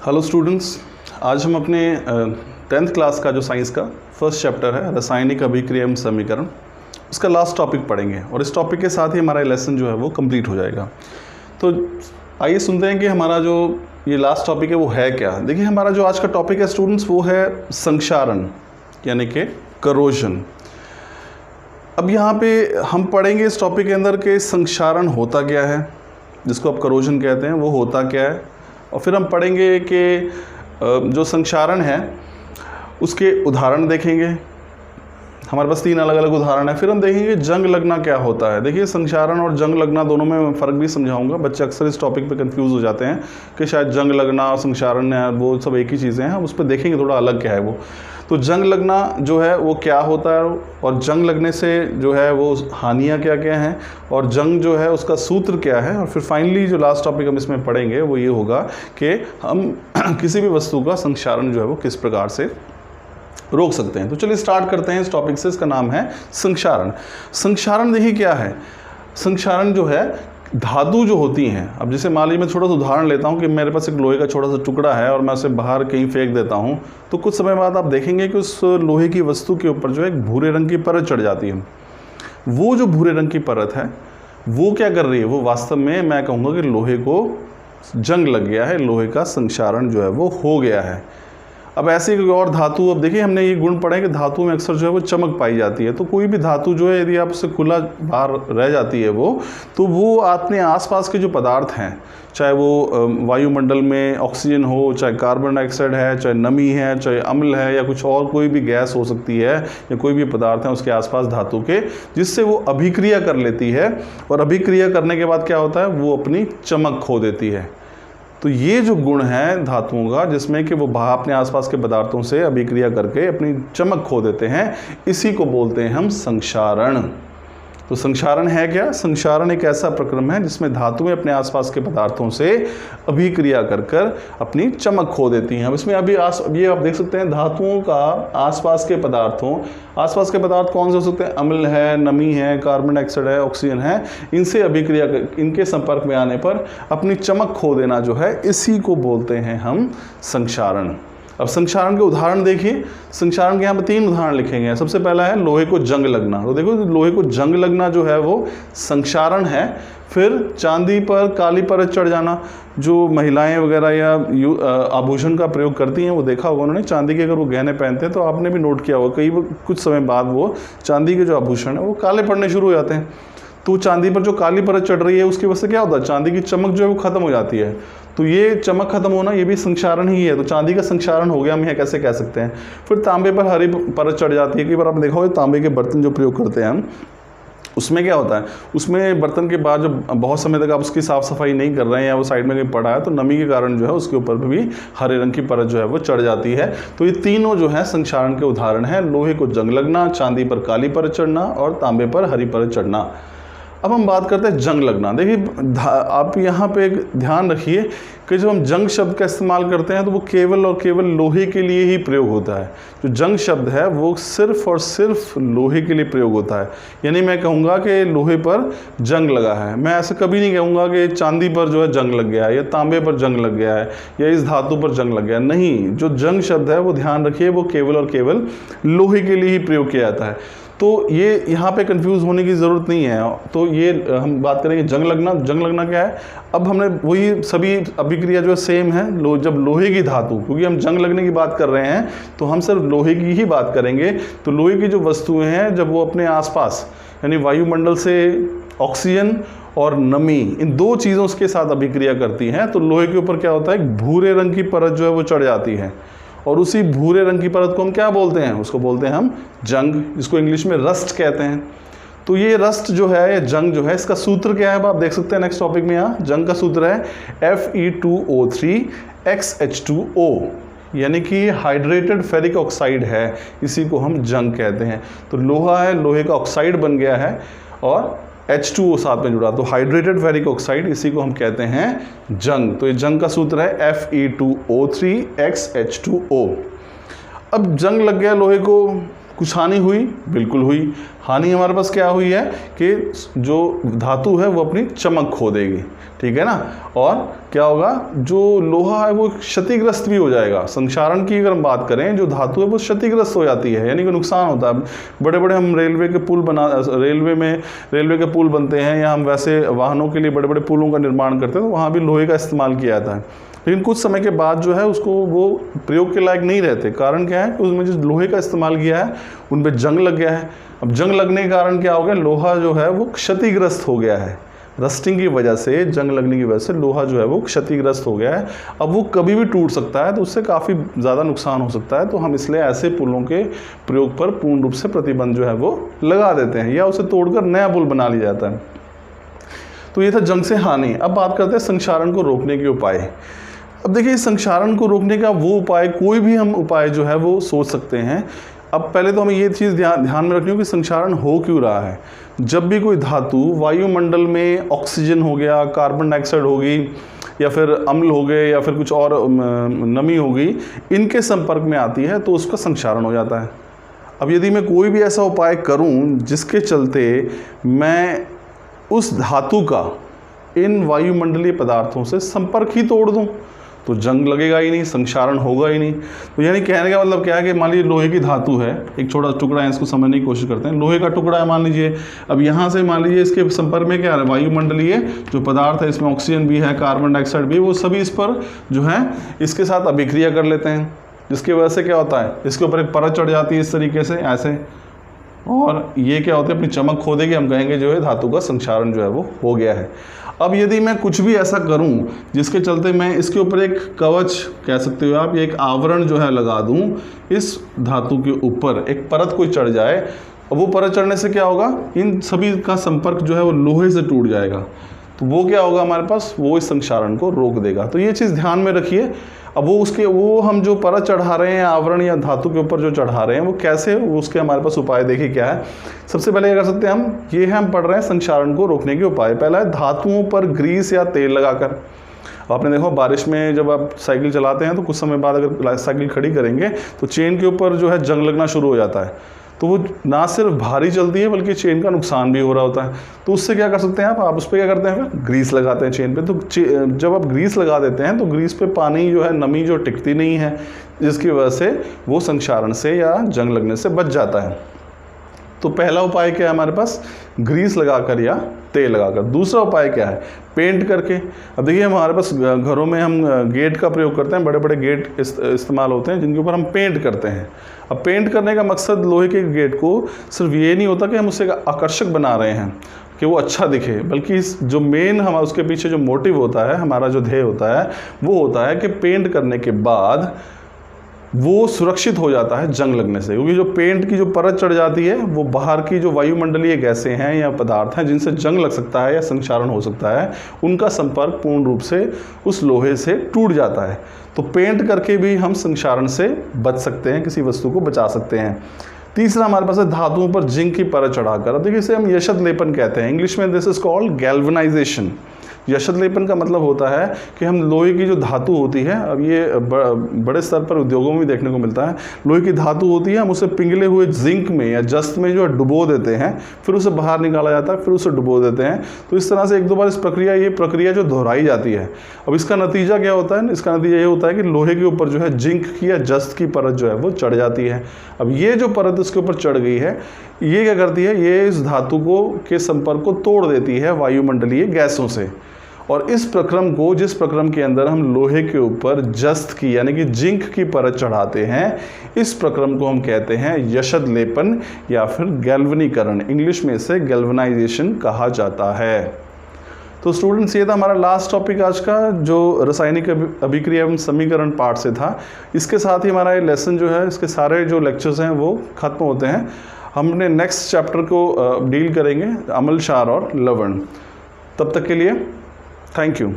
Hello students, आज हम अपने 10th क्लास का जो साइंस का फर्स्ट चैप्टर है रासायनिक अभिक्रिया एवं समीकरण, उसका लास्ट टॉपिक पढ़ेंगे और इस टॉपिक के साथ ही हमारा लेसन जो है वो कंप्लीट हो जाएगा। तो आइए सुनते हैं कि हमारा जो ये लास्ट टॉपिक है वो है क्या। देखिए, हमारा जो आज का टॉपिक है स्टूडेंट्स वो है संक्षारण यानी कि करोजन। अब यहाँ पे हम पढ़ेंगे इस टॉपिक के अंदर कि संक्षारण होता क्या है, जिसको आप करोजन कहते हैं, वो होता क्या है। और फिर हम पढ़ेंगे कि जो संक्षारण है उसके उदाहरण देखेंगे। हमारे पास 3 अलग अलग उदाहरण है। फिर हम देखेंगे जंग लगना क्या होता है। देखिए, संक्षारण और जंग लगना दोनों में मैं फ़र्क भी समझाऊंगा। बच्चे अक्सर इस टॉपिक पे कंफ्यूज हो जाते हैं कि शायद जंग लगना और संक्षारण है वो सब एक ही चीज़ें हैं। हम उस पर देखेंगे थोड़ा अलग क्या है वो। तो जंग लगना जो है वो क्या होता है और जंग लगने से जो है वो हानियाँ क्या क्या हैं और जंग जो है उसका सूत्र क्या है। और फिर फाइनली जो लास्ट टॉपिक हम इसमें पढ़ेंगे वो ये होगा कि हम किसी भी वस्तु का संक्षारण जो है वो किस प्रकार से रोक सकते हैं। तो चलिए स्टार्ट करते हैं इस टॉपिक से। इसका नाम है संक्षारण। संक्षारण देखिए क्या है। संक्षारण जो है धातु जो होती हैं, अब जैसे मान लीजिए मैं थोड़ा सा उदाहरण लेता हूँ कि मेरे पास एक लोहे का छोटा सा टुकड़ा है और मैं उसे बाहर कहीं फेंक देता हूँ, तो कुछ समय बाद आप देखेंगे कि उस लोहे की वस्तु के ऊपर जो है एक भूरे रंग की परत चढ़ जाती है। वो जो भूरे रंग की परत है वो क्या कर रही है, वो वास्तव में मैं कहूँगा कि लोहे को जंग लग गया है, लोहे का संक्षारण जो है वो हो गया है। अब ऐसे कोई और धातु, अब देखिए हमने ये गुण पढ़े कि धातु में अक्सर जो है वो चमक पाई जाती है। तो कोई भी धातु जो है यदि आप उससे खुला बाहर रह जाती है तो वो अपने आसपास के जो पदार्थ हैं, चाहे वो वायुमंडल में ऑक्सीजन हो, चाहे कार्बन डाइऑक्साइड है, चाहे नमी है, चाहे अम्ल है या कुछ और कोई भी गैस हो सकती है या कोई भी पदार्थ है उसके आसपास धातु के, जिससे वो अभिक्रिया कर लेती है। और अभिक्रिया करने के बाद क्या होता है, वो अपनी चमक खो देती है। तो ये जो गुण है धातुओं का, जिसमें कि वो अपने आसपास के पदार्थों से अभिक्रिया करके अपनी चमक खो देते हैं, इसी को बोलते हैं हम संक्षारण। तो संक्षारण है क्या? संक्षारण एक ऐसा प्रक्रम है जिसमें धातुएं अपने आसपास के पदार्थों से अभिक्रिया कर कर अपनी चमक खो देती हैं। अब इसमें ये आप देख सकते हैं धातुओं का आसपास के पदार्थ कौन से हो सकते हैं? अम्ल है, नमी है, कार्बन डाइऑक्साइड है, ऑक्सीजन है। इनसे अभिक्रिया इनके संपर्क में आने पर अपनी चमक खो देना जो है, इसी को बोलते हैं हम संक्षारण। अब संक्षारण के उदाहरण देखिए। संक्षारण के यहाँ पर 3 उदाहरण लिखेंगे। सबसे पहला है लोहे को जंग लगना। तो देखो, लोहे को जंग लगना जो है वो संक्षारण है। फिर चांदी पर काली परत चढ़ जाना, जो महिलाएं वगैरह या आभूषण का प्रयोग करती हैं, वो देखा होगा उन्होंने, चांदी के अगर वो गहने पहनते हैं तो आपने भी नोट किया होगा कुछ समय बाद वो चांदी के जो आभूषण है वो काले पड़ने शुरू हो जाते हैं। तो चांदी पर जो काली परत चढ़ रही है उसकी वजह से क्या होता है, चांदी की चमक जो है वो खत्म हो जाती है। तो ये चमक खत्म होना ये भी संक्षारण ही है। तो चांदी का संक्षारण हो गया, हम यह कैसे कह सकते हैं। फिर तांबे पर हरी परत चढ़ जाती है। कई बार आपने देखा होगा तांबे के बर्तन जो प्रयोग करते हैं हम, उसमें क्या होता है, उसमें बर्तन के बाद जब बहुत समय तक आप उसकी साफ़ सफाई नहीं कर रहे हैं या वो साइड में कहीं पड़ा है, तो नमी के कारण जो है उसके ऊपर भी हरे रंग की परत जो है वो चढ़ जाती है। तो ये तीनों जो है संक्षारण के उदाहरण हैं। लोहे को जंग लगना, चांदी पर काली परत चढ़ना और तांबे पर हरी परत चढ़ना। अब हम बात करते हैं जंग लगना। देखिए, आप यहाँ पे एक ध्यान रखिए कि जब हम जंग शब्द का इस्तेमाल करते हैं तो वो केवल और केवल लोहे के लिए ही प्रयोग होता है। जो जंग शब्द है वो सिर्फ और सिर्फ लोहे के लिए प्रयोग होता है। यानी मैं कहूँगा कि लोहे पर जंग लगा है। मैं ऐसे कभी नहीं कहूँगा कि चांदी पर जो है जंग लग गया है या तांबे पर जंग लग गया है या इस धातु पर जंग लग गया है। नहीं, जो जंग शब्द है वो ध्यान रखिए वो केवल और केवल लोहे के लिए ही प्रयोग किया जाता है। तो ये यहाँ पे कंफ्यूज होने की ज़रूरत नहीं है। तो ये हम बात करेंगे जंग लगना। जंग लगना क्या है? अब हमने वही सभी अभिक्रिया जो है सेम है। जब लोहे की धातु, क्योंकि हम जंग लगने की बात कर रहे हैं तो हम सिर्फ लोहे की ही बात करेंगे। तो लोहे की जो वस्तुएं हैं जब वो अपने आसपास यानी वायुमंडल से ऑक्सीजन और नमी, इन 2 चीज़ों के साथ अभिक्रिया करती हैं, तो लोहे के ऊपर क्या होता है, एक भूरे रंग की परत जो है वो चढ़ जाती है। और उसी भूरे रंग की परत को हम क्या बोलते हैं? उसको बोलते हैं हम जंग, जिसको इंग्लिश में रस्ट कहते हैं। तो ये रस्ट जो है, ये जंग जो है, इसका सूत्र क्या है आप देख सकते हैं नेक्स्ट टॉपिक में। यहाँ जंग का सूत्र है Fe2O3XH2O, यानी कि हाइड्रेटेड फेरिक ऑक्साइड है, इसी को हम जंग कहते हैं। तो लोहा है, लोहे का ऑक्साइड बन गया है और H2O साथ में जुड़ा, तो हाइड्रेटेड फेरिक ऑक्साइड, इसी को हम कहते हैं जंग। तो ये जंग का सूत्र है Fe2O3XH2O। अब जंग लग गया लोहे को, कुछ हानि हुई? बिल्कुल हुई। हानि हमारे पास क्या हुई है कि जो धातु है वो अपनी चमक खो देगी, ठीक है ना। और क्या होगा, जो लोहा है वो क्षतिग्रस्त भी हो जाएगा। संक्षारण की अगर हम बात करें, जो धातु है वो क्षतिग्रस्त हो जाती है, यानी कि नुकसान होता है। बड़े बड़े हम रेलवे के पुल बनते हैं, या हम वैसे वाहनों के लिए बड़े बड़े पुलों का निर्माण करते हैं, तो वहाँ भी लोहे का इस्तेमाल किया जाता है। लेकिन कुछ समय के बाद जो है उसको वो प्रयोग के लायक नहीं रहते। कारण क्या है कि उसमें जो लोहे का इस्तेमाल किया है उन पर जंग लग गया है। अब जंग लगने के कारण क्या हो गया, लोहा जो है वो क्षतिग्रस्त हो गया है। रस्टिंग की वजह से, जंग लगने की वजह से लोहा जो है वो क्षतिग्रस्त हो गया है। अब वो कभी भी टूट सकता है, तो उससे काफ़ी ज़्यादा नुकसान हो सकता है। तो हम इसलिए ऐसे पुलों के प्रयोग पर पूर्ण रूप से प्रतिबंध जो है वो लगा देते हैं, या उसे तोड़कर नया पुल बना लिया जाता है। तो ये था जंग से हानि। अब बात करते हैं संक्षारण को रोकने के उपाय। अब देखिए, संक्षारण को रोकने का वो उपाय, कोई भी हम उपाय जो है वो सोच सकते हैं। अब पहले तो हमें ये चीज़ ध्यान में रखनी हो कि संक्षारण हो क्यों रहा है। जब भी कोई धातु वायुमंडल में ऑक्सीजन हो गया, कार्बन डाइऑक्साइड होगी, या फिर अम्ल हो गए, या फिर कुछ और नमी होगी, इनके संपर्क में आती है तो उसका संक्षारण हो जाता है। अब यदि मैं कोई भी ऐसा उपाय करूं जिसके चलते मैं उस धातु का इन वायुमंडलीय पदार्थों से संपर्क ही तोड़ दूं, तो जंग लगेगा ही नहीं, संक्षारण होगा ही नहीं। तो यानी कहने का मतलब क्या है कि मान लीजिए लोहे की धातु है, एक छोटा टुकड़ा है, इसको समझने की कोशिश करते हैं। लोहे का टुकड़ा है मान लीजिए, अब यहाँ से मान लीजिए इसके संपर्क में क्या है, वायुमंडलीय जो पदार्थ है, इसमें ऑक्सीजन भी है, कार्बन डाइऑक्साइड भी, वो सभी इस पर जो है इसके साथ अभिक्रिया कर लेते हैं, जिसकी वजह से क्या होता है, इसके ऊपर एक परत चढ़ जाती है इस तरीके से, ऐसे, और ये क्या होता है, अपनी चमक खो देगी। हम कहेंगे जो है धातु का संक्षारण जो है वो हो गया है। अब यदि मैं कुछ भी ऐसा करूं जिसके चलते मैं इसके ऊपर एक कवच कह सकते हो आप, एक आवरण जो है लगा दूं, इस धातु के ऊपर एक परत कोई चढ़ जाए, और वो परत चढ़ने से क्या होगा, इन सभी का संपर्क जो है वो लोहे से टूट जाएगा। तो वो क्या होगा हमारे पास, वो इस संक्षारण को रोक देगा। तो ये चीज़ ध्यान में रखिए। अब वो हम जो परत चढ़ा रहे हैं आवरण या धातु के ऊपर जो चढ़ा रहे हैं, वो कैसे, उसके हमारे पास उपाय देखिए क्या है। सबसे पहले क्या कर सकते हैं हम पढ़ रहे हैं संक्षारण को रोकने के उपाय। पहला है धातुओं पर ग्रीस या तेल लगाकर। आपने देखो बारिश में जब आप साइकिल चलाते हैं तो कुछ समय बाद अगर साइकिल खड़ी करेंगे तो चेन के ऊपर जो है जंग लगना शुरू हो जाता है। तो वो ना सिर्फ भारी चलती है बल्कि चेन का नुकसान भी हो रहा होता है। तो उससे क्या कर सकते हैं आप उस पर क्या करते हैं, ग्रीस लगाते हैं चेन पे। तो जब आप ग्रीस लगा देते हैं तो ग्रीस पे पानी जो है, नमी जो टिकती नहीं है, जिसकी वजह से वो संक्षारण से या जंग लगने से बच जाता है। तो पहला उपाय क्या है हमारे पास, ग्रीस लगाकर या तेल लगाकर। दूसरा उपाय क्या है, पेंट करके। अब देखिए हमारे पास घरों में हम गेट का प्रयोग करते हैं, बड़े बड़े गेट इस्तेमाल होते हैं जिनके ऊपर हम पेंट करते हैं। अब पेंट करने का मकसद लोहे के गेट को सिर्फ ये नहीं होता कि हम उसे आकर्षक बना रहे हैं कि वो अच्छा दिखे, बल्कि जो मेन हमारा उसके पीछे जो मोटिव होता है, हमारा जो ध्येय होता है, वो होता है कि पेंट करने के बाद वो सुरक्षित हो जाता है जंग लगने से। क्योंकि जो पेंट की जो परत चढ़ जाती है, वो बाहर की जो वायुमंडलीय गैसें हैं या पदार्थ हैं जिनसे जंग लग सकता है या संक्षारण हो सकता है, उनका संपर्क पूर्ण रूप से उस लोहे से टूट जाता है। तो पेंट करके भी हम संक्षारण से बच सकते हैं, किसी वस्तु को बचा सकते हैं। तीसरा हमारे पास है धातुओं पर जिंक की परत चढ़ाकर। अब देखिए इसे हम यशद लेपन कहते हैं, इंग्लिश में दिस इज कॉल्ड गैल्वेनाइजेशन। यशद लेपन का मतलब होता है कि हम लोहे की जो धातु होती है, अब ये बड़े स्तर पर उद्योगों में देखने को मिलता है, लोहे की धातु होती है, हम उसे पिघले हुए जिंक में या जस्त में जो है डुबो देते हैं, फिर उसे बाहर निकाला जाता है, फिर उसे डुबो देते हैं। तो इस तरह से एक दो बार ये प्रक्रिया जो दोहराई जाती है। अब इसका नतीजा क्या होता है, इसका नतीजा ये होता है कि लोहे के ऊपर जो है जिंक की या जस्त की परत जो है वो चढ़ जाती है। अब ये जो परत इसके ऊपर चढ़ गई है, ये क्या करती है, ये इस धातु के संपर्क को तोड़ देती है वायुमंडलीय गैसों से। और इस प्रक्रम को, जिस प्रक्रम के अंदर हम लोहे के ऊपर जस्त की यानी कि जिंक की परत चढ़ाते हैं, इस प्रक्रम को हम कहते हैं यशद लेपन या फिर गैल्वनीकरण। इंग्लिश में इसे गैल्वनाइजेशन कहा जाता है। तो स्टूडेंट्स, ये था हमारा लास्ट टॉपिक आज का, जो रासायनिक अभिक्रिया एवं समीकरण पार्ट से था। इसके साथ ही हमारा ये लेसन जो है, इसके सारे जो लेक्चर्स हैं वो खत्म होते हैं। हम अपने नेक्स्ट चैप्टर को डील करेंगे अम्ल, क्षार और लवण। तब तक के लिए थैंक यू।